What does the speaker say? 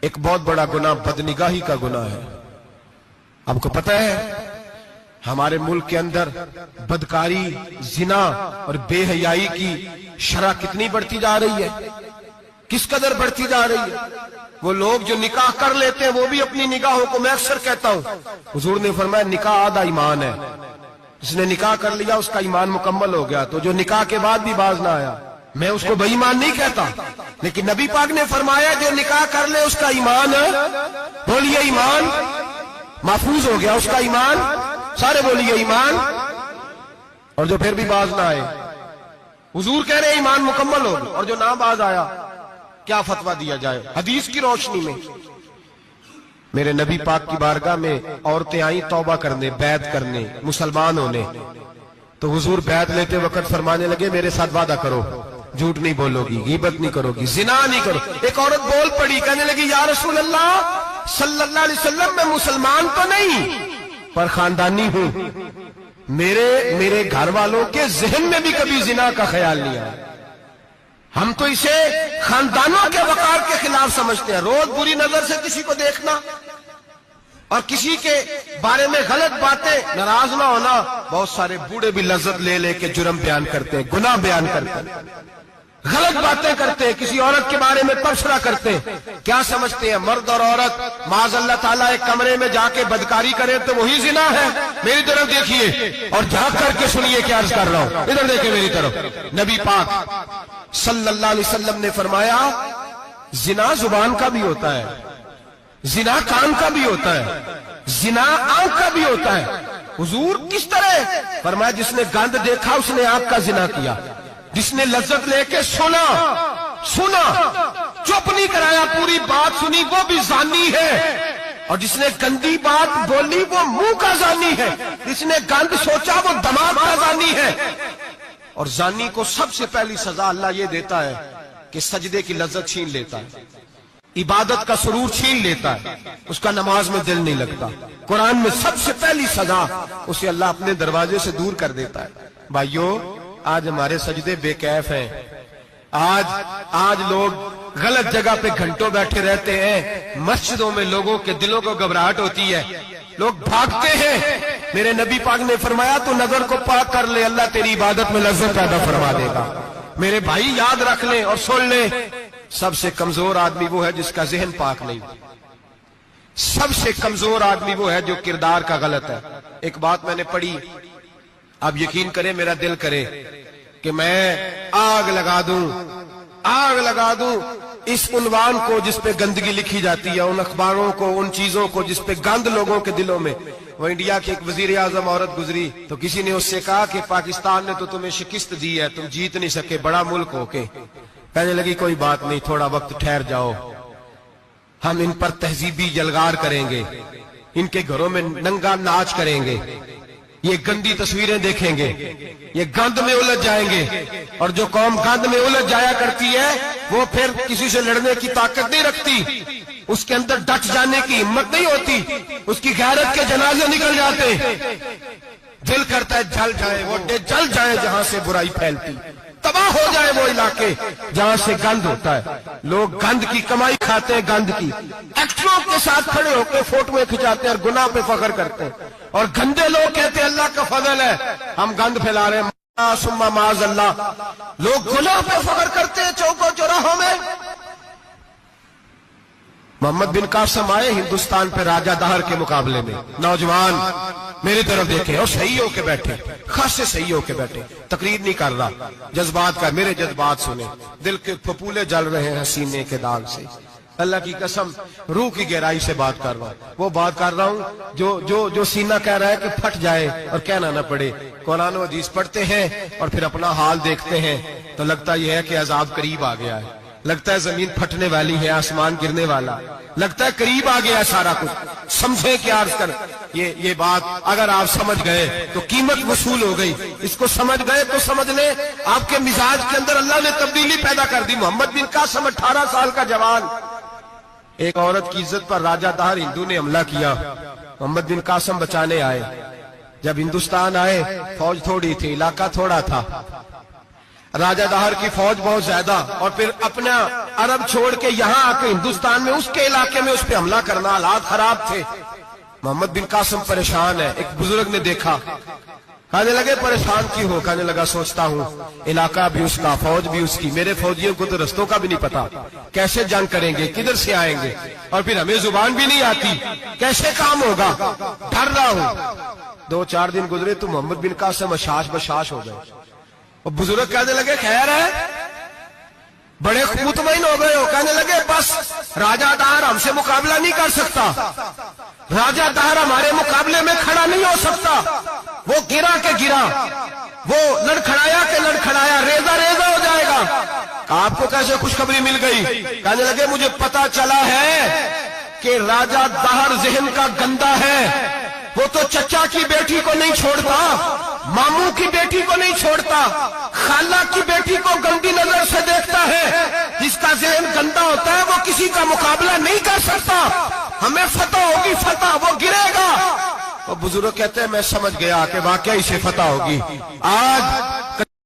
ایک بہت بڑا گناہ بدنگاہی کا گناہ ہے. آپ کو پتہ ہے ہمارے ملک کے اندر بدکاری، زنا اور بے حیائی کی شرح کتنی بڑھتی جا رہی ہے، کس قدر بڑھتی جا رہی ہے. وہ لوگ جو نکاح کر لیتے ہیں وہ بھی اپنی نگاہوں کو، میں اکثر کہتا ہوں، حضور نے فرمایا نکاح آدھا ایمان ہے. جس نے نکاح کر لیا اس کا ایمان مکمل ہو گیا. تو جو نکاح کے بعد بھی باز نہ آیا، میں اس کو بے ایمان نہیں کہتا، لیکن نبی پاک نے فرمایا جو نکاح کر لے اس کا ایمان ہے، بولیے ایمان محفوظ ہو گیا، اس کا ایمان، سارے بولیے ایمان. اور جو پھر بھی باز نہ آئے، حضور کہہ رہے ایمان مکمل ہو گیا. اور جو نہ باز آیا کیا فتویٰ دیا جائے حدیث کی روشنی میں؟ میرے نبی پاک کی بارگاہ میں عورتیں آئیں توبہ کرنے، بیعت کرنے، مسلمان ہونے. تو حضور بیعت لیتے وقت فرمانے لگے میرے ساتھ وعدہ کرو، جھوٹ نہیں بولو گی، غیبت نہیں کرو گی، زنا نہیں کرو. ایک عورت بول پڑی، کہنے لگی یا رسول اللہ صلی اللہ علیہ وسلم میں مسلمان تو نہیں پر خاندانی ہوں، میرے گھر والوں کے ذہن میں بھی کبھی زنا کا خیال نہیں آیا. ہم تو اسے خاندانوں کے وقار کے خلاف سمجھتے ہیں. روز بری نظر سے کسی کو دیکھنا اور کسی کے بارے میں غلط باتیں، ناراض نہ ہونا. بہت سارے بوڑھے بھی لذت لے لے کے جرم بیان کرتے ہیں، گناہ بیان کرتے ہیں، غلط باتیں کرتے ہیں، کسی عورت کے بارے میں تبصرہ کرتے ہیں. کیا سمجھتے ہیں مرد اور عورت معاذ اللہ تعالیٰ ایک کمرے میں جا کے بدکاری کرے تو وہی زنا ہے؟ میری طرف دیکھیے اور جھانک کر کے سنیے کیا عرض کر رہا ہوں، ادھر دیکھیں میری طرف. نبی پاک صلی اللہ علیہ وسلم نے فرمایا زنا زبان کا بھی ہوتا ہے، زنا کان کا بھی ہوتا ہے، زنا آنکھ کا بھی ہوتا ہے. حضور کس طرح؟ فرمایا جس نے گند دیکھا اس نے آنکھ کا زنا کیا، جس نے لذت لے کے سنا چپ نہیں کرایا، پوری بات سنی، وہ بھی زانی ہے. اور جس نے گندی بات بولی وہ منہ کا زانی ہے، جس نے گند سوچا وہ دماغ کا زانی ہے. اور زانی کو سب سے پہلی سزا اللہ یہ دیتا ہے کہ سجدے کی لذت چھین لیتا ہے، عبادت کا سرور چھین لیتا ہے، اس کا نماز میں دل نہیں لگتا. قرآن میں سب سے پہلی سزا اسے اللہ اپنے دروازے سے دور کر دیتا ہے. بھائیو آج ہمارے سجدے بے کیف ہیں، آج لوگ غلط جگہ پہ گھنٹوں بیٹھے رہتے ہیں. مسجدوں میں لوگوں کے دلوں کو گھبراہٹ ہوتی ہے، لوگ بھاگتے ہیں. میرے نبی پاک نے فرمایا تو نظر کو پاک کر لے، اللہ تیری عبادت میں لذت پیدا فرما دے گا. میرے بھائی یاد رکھ لیں اور سن لیں، سب سے کمزور آدمی وہ ہے جس کا ذہن پاک نہیں. سب سے کمزور آدمی وہ ہے جو کردار کا غلط ہے. ایک بات میں نے پڑھی، آپ یقین کریں میرا دل کرے کہ میں آگ لگا دوں اس عنوان کو جس پہ گندگی لکھی جاتی ہے، ان اخباروں کو، ان چیزوں کو جس پہ گند لوگوں کے دلوں میں. وہ انڈیا کی ایک وزیر اعظم عورت گزری تو کسی نے اس سے کہا کہ پاکستان نے تو تمہیں شکست دی ہے، تم جیت نہیں سکے بڑا ملک ہو کے. کہنے لگی کوئی بات نہیں، تھوڑا وقت ٹھہر جاؤ، ہم ان پر تہذیبی جلگار کریں گے، ان کے گھروں میں ننگا ناچ کریں گے، یہ گندی تصویریں دیکھیں گے، یہ گند میں الجھ جائیں گے. اور جو قوم گند میں الجھ جایا کرتی ہے وہ پھر کسی سے لڑنے کی طاقت نہیں رکھتی، اس کے اندر ڈٹ جانے کی ہمت نہیں ہوتی، اس کی غیرت کے جنازے نکل جاتے. دل کرتا ہے جل جائے وہ جل جائے جہاں سے برائی پھیلتی، تباہ ہو جائے وہ علاقے جہاں سے گند ہوتا ہے. لوگ گند کی کمائی کھاتے ہیں، گند کی. ایکٹروں کے ساتھ کھڑے ہو کے فوٹویں کھچاتے ہیں اور گناہ پہ فخر کرتے ہیں. اور گندے لوگ کہتے ہیں اللہ کا فضل ہے ہم گند پھیلا رہے ہیں، ثم معاذ اللہ. لوگ گناہ پہ فخر کرتے ہیں چوکوں چوراہوں میں. محمد بن قاسم آئے ہندوستان پہ راجہ دہر کے مقابلے میں، نوجوان میری طرف دیکھیں اور صحیح ہو کے بیٹھے، خاصے صحیح ہو کے بیٹھے. تقریر نہیں کر رہا، جذبات کا، میرے جذبات سنیں، دل کے پھپولے جل رہے ہیں سینے کے داغ سے. اللہ کی قسم روح کی گہرائی سے بات کر رہا ہوں، وہ بات کر رہا ہوں جو سینہ کہہ رہا ہے کہ پھٹ جائے اور کہنا نہ پڑے. قرآن و حدیث پڑھتے ہیں اور پھر اپنا حال دیکھتے ہیں تو لگتا یہ ہے کہ عذاب قریب آ گیا ہے، لگتا ہے زمین پھٹنے والی ہے، آسمان گرنے والا، لگتا ہے قریب آ گیا ہے سارا کچھ. سمجھے کیا عرض کر یہ بات اگر آپ سمجھ گئے تو قیمت وصول ہو گئی. اس کو سمجھ گئے تو سمجھ لیں آپ کے مزاج کے اندر اللہ نے تبدیلی پیدا کر دی. محمد بن قاسم 18 سال کا جوان، ایک عورت کی عزت پر راجہ دہر ہندو نے حملہ کیا، محمد بن قاسم بچانے آئے. جب ہندوستان آئے فوج تھوڑی تھی، علاقہ تھوڑا تھا. راجہ دہر کی فوج بہت زیادہ، اور پھر اپنا عرب چھوڑ کے یہاں آ کے ہندوستان میں اس کے علاقے میں اس پہ حملہ کرنا، حالات خراب تھے۔ محمد بن قاسم پریشان ہے۔ ایک بزرگ نے دیکھا، کہنے لگے پریشان کیوں ہو؟ کہنے لگا سوچتا ہوں علاقہ بھی اس کا، فوج بھی اس کی، میرے فوجیوں کو تو رستوں کا بھی نہیں پتا، کیسے جنگ کریں گے، کدھر سے آئیں گے، اور پھر ہمیں زبان بھی نہیں آتی، کیسے کام ہوگا، ڈر رہا ہوں۔ 2-4 دن گزرے تو محمد بن قاسم اشاش بشاش ہو گئے، اور بزرگ کہنے لگے خیر ہے، بڑے مطمئن ہو گئے ہو؟ کہنے لگے بس راجہ دہر ہم سے مقابلہ نہیں کر سکتا، راجہ دہر ہمارے مقابلے میں کھڑا نہیں ہو سکتا، وہ گرا کے گرا، وہ لڑکھڑایا کے لڑکھڑایا، ریزہ ریزہ ہو جائے گا۔ آپ کو کیسے خوشخبری مل گئی؟ کہنے لگے مجھے پتا چلا ہے کہ راجہ دہر ذہن کا گندا ہے، وہ تو چچا کی بیٹی کو نہیں چھوڑتا، ماموں کی بیٹی کو نہیں چھوڑتا، خالہ کی بیٹی کو گندی نظر سے دیکھتا ہے۔ جس کا ذہن گندا ہوتا ہے وہ کسی کا مقابلہ نہیں کر سکتا، ہمیں فتح ہوگی، فتح، وہ گرے گا۔ اور بزرگ کہتے ہیں میں سمجھ گیا کہ واقعی سے فتح ہوگی۔ آج